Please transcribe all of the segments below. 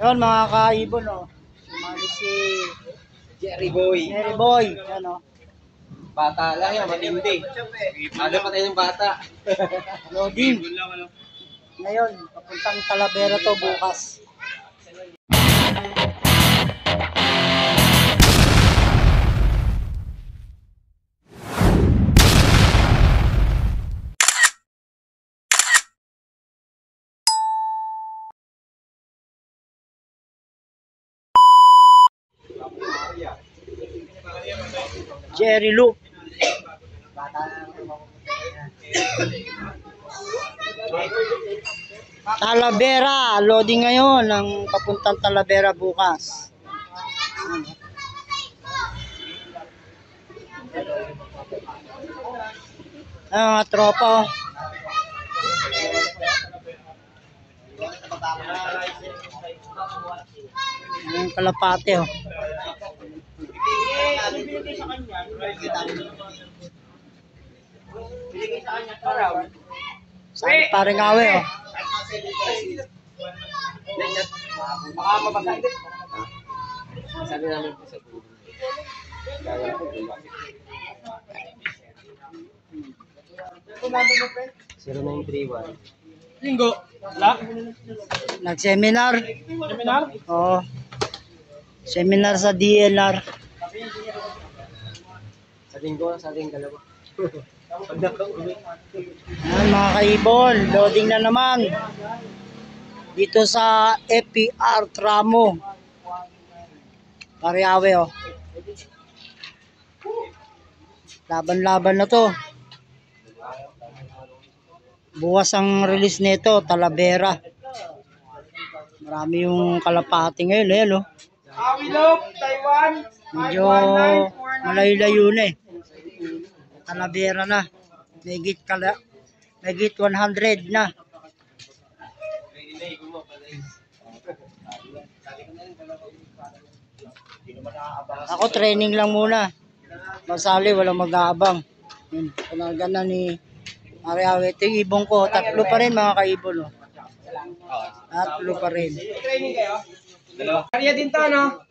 Yun mga kaibon, oh. Sumali si Jerry Boy. Jerry Boy. Yan, oh. Bata lang yan, matindi. Ano pa tayo ng bata? Loading. Ngayon, papuntang Talavera to bukas. Jerry Loop. Talavera, loading ngayon ng papuntang Talavera bukas. Mga tropa. Yung kalapate, oh. Saan parang awe, oh. Baka mabasa din. Sabi namin po sa buhay. Kaya po, 0931. Linggo. Wala? Nag-seminar. Seminar? Oo. Seminar sa DLR. Sa linggo, sa ating dalawa. Ayan, mga kaibon, loading na naman. Dito sa FPR Tramo. Pariawe, oh. Laban-laban na to. Bukas ang release nito, Talavera. Marami yung kalapati ngayon, eh, oh. Awilog, Taiwan. Medyo malayo-layo na, eh. Talavera na. Megit 100 na. Ako training lang muna. Masali, walang mag-aabang. Yun, panagan na ni Mariawe. Ito yung ibong ko. Tatlo pa rin mga kaibon. Oh. Tatlo pa rin. Training kayo? Area din to, no?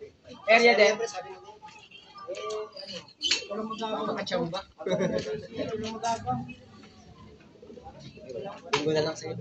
Area din. Makachamba. Linggo na lang sa'yo.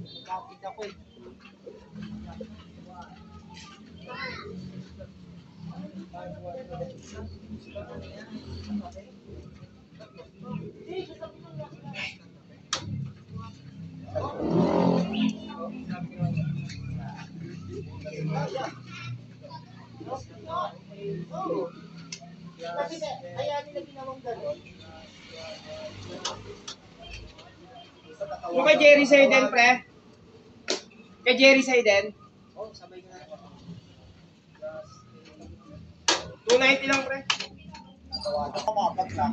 Yung kay Jerry Sayden, pre? Kay Jerry Sayden? 290 lang, pre.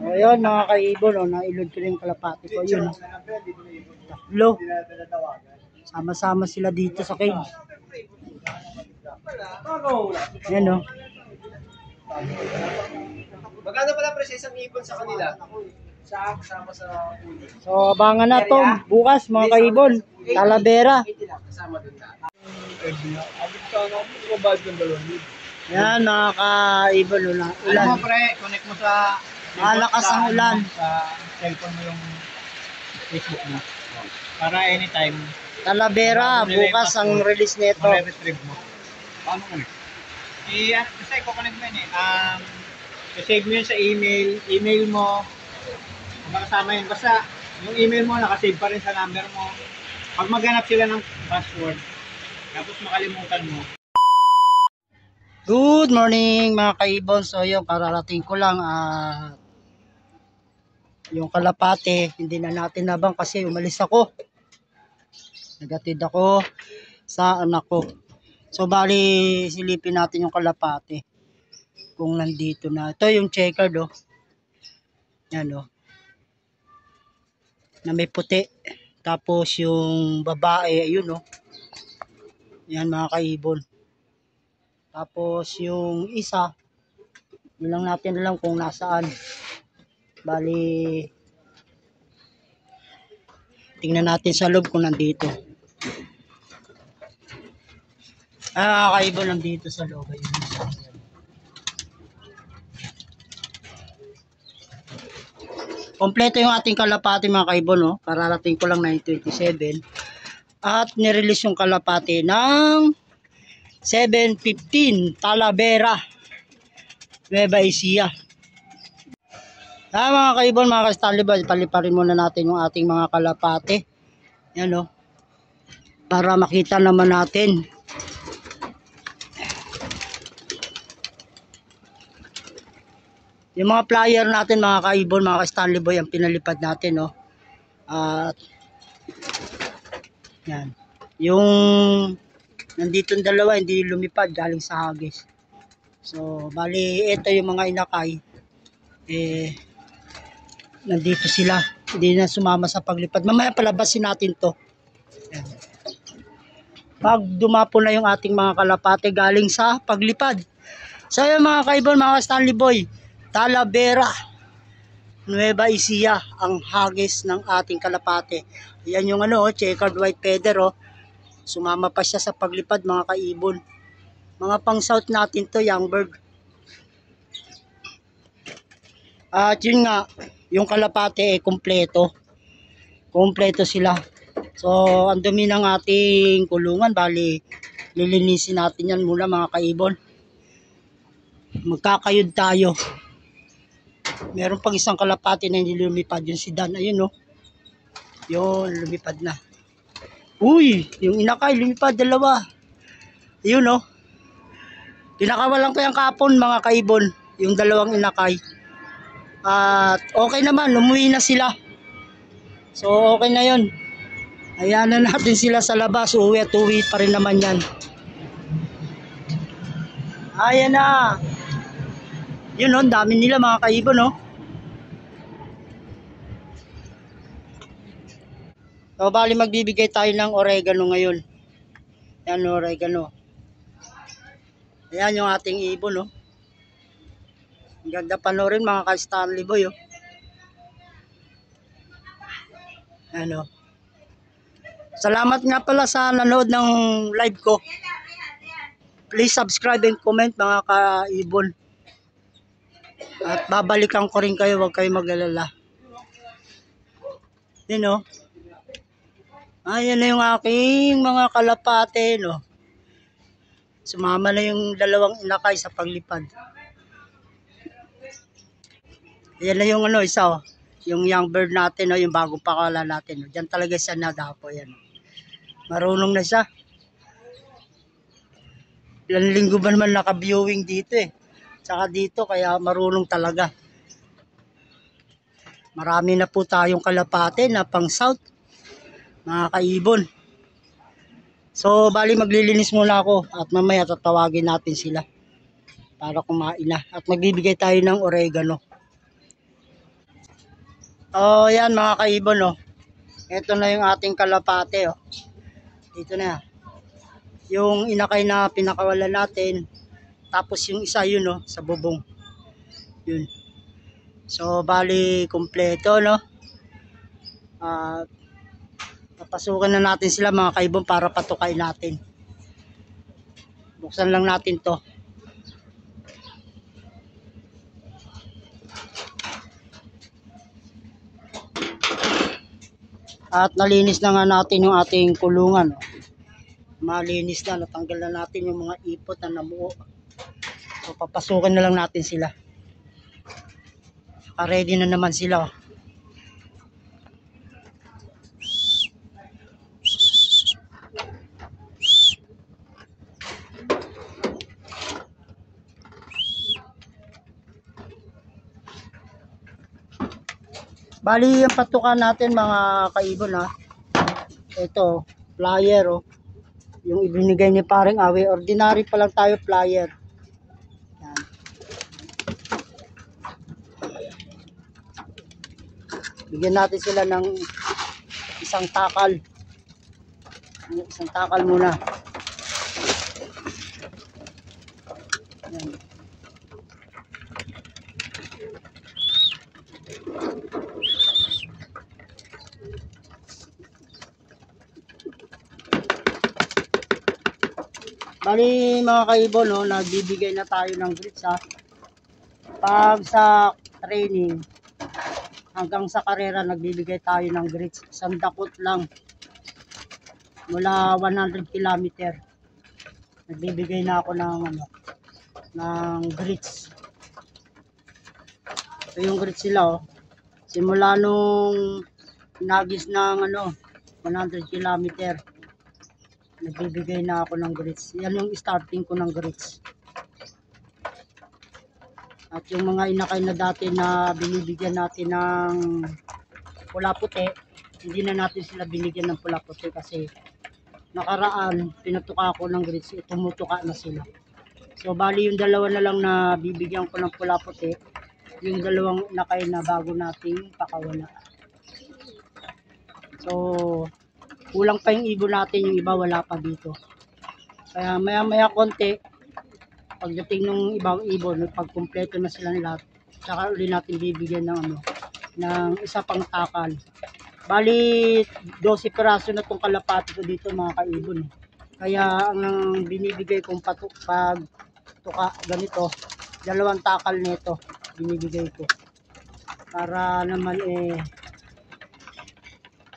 Ayun mga kaibon, oh, nailod ko yung kalapati ko. Yun. Tatlo. Sama-sama sila dito sa cage. Yan, oh. Magkano pala pre sa isang ibon sa kanila? Sama sa So abangan na to bukas mga kaibon. Talavera. kasama din na. Yan mga kaibon, ulan. Alam mo pre, connect mo sa Malakas ang ulan. Sa cellphone mo yung Facebook mo. Para anytime, Talavera, bukas ang release nito. ma-retrieve mo. Paano connect? Basta i-connect mo yun eh. I-save mo yun sa email mo. Makasama yun. Basta yung email mo, nakasave pa rin sa number mo. Pag maghanap sila ng password, tapos makalimutan mo. Good morning mga kaibon. So yung kararating ko lang yung kalapate, hindi na natin nabang kasi umalis ako. Nagatid ako sa anak ko. So bali silipin natin yung kalapate kung nandito na. Ito yung checkered, oh. Yan, oh. Na may puti. Tapos yung babae, ayun, oh. Yan mga kaibon. Tapos yung isa, yun lang natin alam kung nasaan. Bali, tingnan natin sa loob kung nandito. Kaibon nandito sa loob. Ayun. Kompleto yung ating kalapati mga kaibon, no? Kararating ko lang 927. At nirelease yung kalapati ng 7:15 Talavera, Nueva Ecija. Mga kaibon, mga ka-Stanley, paliparin muna natin yung ating mga kalapati. Yan, no? Para makita naman natin. Yung mga flyer natin mga kaibon, mga ka-Stanley Boy, ang pinalipad natin, no? At yan. Yung nandito yung dalawa, hindi lumipad galing sa hagis. So, bali, ito yung mga inakay. Nandito sila. Hindi na sumama sa paglipad. Mamaya palabasin natin to. Yan. Pag dumapo na yung ating mga kalapate galing sa paglipad. So, yung mga kaibon, mga ka-Stanley Boy, Talavera, Nueva Ecija ang hagis ng ating kalapate. Yan yung checkered white feather, oh. Sumama pa siya sa paglipad mga kaibon. Mga pang south natin to, young bird. At yun nga, yung kalapate kumpleto. Kumpleto sila. So, ang dumi ng ating kulungan, bali lilinisin natin yan muna mga kaibon. Magkakayod tayo. Meron pang isang kalapati na hindi lumipad, yung si Dan, ayun, no? Yun, lumipad na. Uy, yung inakay, lumipad, dalawa. Ayun, no? Pinakawalan ko yung kapon, mga kaibon, yung dalawang inakay. At okay naman, umuwi na sila. So, okay na yun. Ayan na natin sila sa labas, uwi at uwi pa rin naman yan. Ayan na. Yun, no, dami nila mga kaibon, no? So, bali magbibigay tayo ng oregano ngayon. Yan, oregano. Ayan yung ating ibon, no? Ang ganda panoorin mga ka-Stanley Boy, oh. Ano? Salamat nga pala sa nanood ng live ko. Please subscribe and comment mga ka-ibon. At babalikan ko rin kayo, huwag kayo mag-alala. Yun, no? Ayan na yung aking mga kalapate, no? Sumama na yung dalawang inakay sa paglipad. Ayan na yung isa, oh. Yung young bird natin, no? Yung bagong pakala natin, no? Diyan talaga siya nadapo, yan. Marunong na siya. Ilang linggo ba naman naka-viewing dito, eh. Tsaka dito, kaya marunong talaga. Marami na po tayong kalapate na pang south, mga kaibon. So, bali maglilinis muna ako at mamaya tatawagin natin sila para kumain na. At magbibigay tayo ng oregano. Oh, yan mga kaibon, oh. Ito na yung ating kalapate, oh. Dito na. Yung inakay na pinakawalan natin. Tapos yung isa yun, no, sa bubong. Yun. So, bali, kompleto, no. Papasukan na natin sila mga kaibon para patukay natin. Buksan lang natin to. At nalinis na nga natin yung ating kulungan, no. Malinis na, natanggal na natin yung mga ipot na namuo. So, papasukan na lang natin sila. Ready na naman sila. Bali, yung patukan natin mga kaibon, ha. Ito, flyer, oh. Yung ibinigay ni Paring Awe. Ordinary pa lang tayo flyer. Yan. Bigyan natin sila ng isang takal. Isang takal muna. Yan. Bali mga kaibon, no, nagbibigay na tayo ng grits ha. Pag sa training, hanggang sa karera, nagbibigay tayo ng grits. Sandakot lang. Mula 100 kilometer. Nagbibigay na ako ng grits. Ito yung grits nila, oh. Simula nung nagis ng 100 kilometer. Nagbibigay na ako ng grits. Yan yung starting ko ng grits. At yung mga inakay na dati na binibigyan natin ng pula puti, hindi na natin sila binigyan ng pula puti kasi nakaraan, pinatuka ko ng grits, tumutuka na sila. So, bali yung dalawa na lang na bibigyan ko ng pula puti, yung dalawang inakay na bago nating pakawala. So, kulang pa yung ibon natin, yung iba wala pa dito. Kaya maya konti, pagdating ng ibang ibon, pag kumpleto na sila lahat, saka uli natin bibigyan ng isa pang takal. Bali, 12 piraso na itong kalapati ko dito mga kaibon. Kaya ang binibigay kong pag tuka ganito, 2 takal nito binibigay ko. Para naman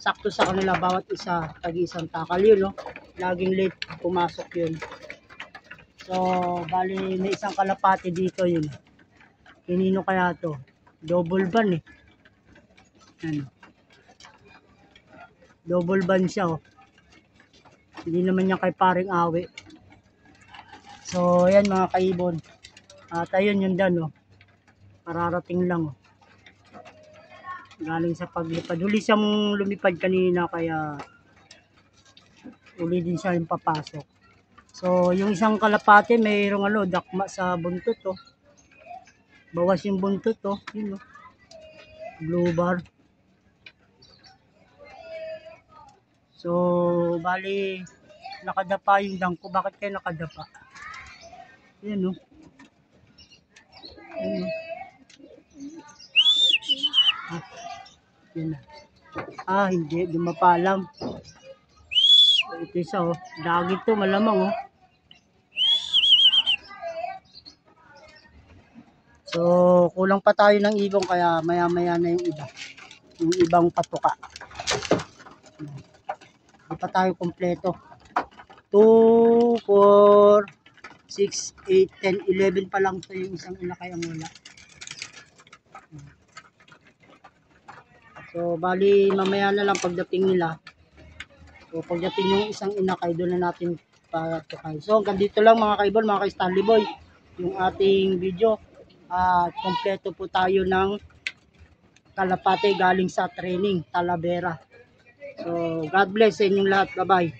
sakto sa kanila bawat isa, tag-isang takal yun, no? Laging late pumasok yun. So, bali may isang kalapati dito yun. Kinino kaya to? Double ban eh. Ano? Double ban siya, oh. Hindi naman niya kay paring awi. So, ayan mga kaibon. At ayun yung dan, oh. Pararating lang, oh. Galing sa paglipad. Huli siyang lumipad kanina kaya uli din siya yung papasok. So, yung isang kalapate mayroong dakma sa buntot, oh. Bawas yung buntot, oh. Yun, oh. Blue bar. So, bali nakadapa yung dangko. Bakit kayo nakadapa? Yan, oh. Yan, oh. Yan na. Hindi. Dumapalam. Ito isa, oh. Dagit to, malamang, oh. So, kulang pa tayo ng ibong kaya maya-maya na yung iba. Yung ibang patuka. Hindi pa tayo kompleto. 2, 4, 6, 8, 10, 11 pa lang ito yung isang inakay ang wala. So, bali mamaya na lang pagdating nila. So, pagdating yung isang inakay, doon na natin patukay. So, hanggang dito lang mga kaibon, mga ka-Stanley Boy, yung ating video. Kompleto po tayo ng kalapate galing sa training, Talavera. So, God bless sa inyong lahat. Bye-bye.